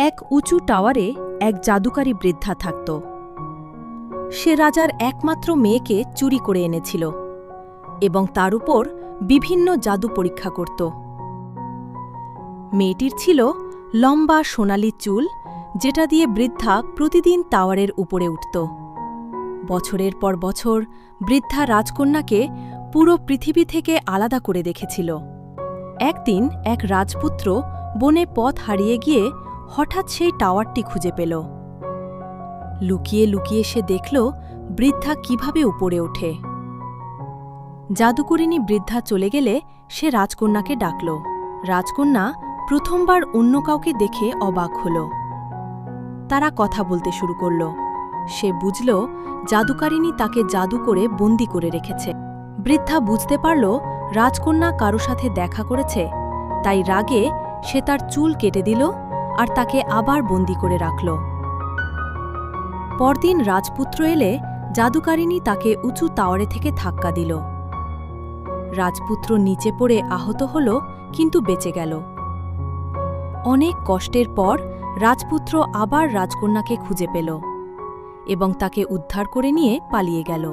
এক উঁচু টাওয়ারে এক জাদুকারী বৃদ্ধা থাকত। সে রাজার একমাত্র মেয়েকে চুরি করে এনেছিল এবং তার উপর বিভিন্ন জাদু পরীক্ষা করত। মেয়েটির ছিল লম্বা সোনালি চুল, যেটা দিয়ে বৃদ্ধা প্রতিদিন টাওয়ারের উপরে উঠত। বছরের পর বছর বৃদ্ধা রাজকন্যাকে পুরো পৃথিবী থেকে আলাদা করে দেখেছিল। একদিন এক রাজপুত্র বনে পথ হারিয়ে গিয়ে হঠাৎ সেই টাওয়ারটি খুঁজে পেল। লুকিয়ে লুকিয়ে সে দেখল বৃদ্ধা কিভাবে উপরে ওঠে। জাদুকরিণী বৃদ্ধা চলে গেলে সে রাজকন্যাকে ডাকল। রাজকন্যা প্রথমবার অন্য কাউকে দেখে অবাক হল। তারা কথা বলতে শুরু করল। সে বুঝল জাদুকারিণী তাকে জাদু করে বন্দি করে রেখেছে। বৃদ্ধা বুঝতে পারল রাজকন্যা কারো সাথে দেখা করেছে, তাই রাগে সে তার চুল কেটে দিল আর তাকে আবার বন্দি করে রাখল। পরদিন রাজপুত্র এলে জাদুকারিণী তাকে উঁচু টাওয়ারে থেকে ধাক্কা দিল। রাজপুত্র নিচে পড়ে আহত হল, কিন্তু বেঁচে গেল। অনেক কষ্টের পর রাজপুত্র আবার রাজকন্যাকে খুঁজে পেল এবং তাকে উদ্ধার করে নিয়ে পালিয়ে গেল।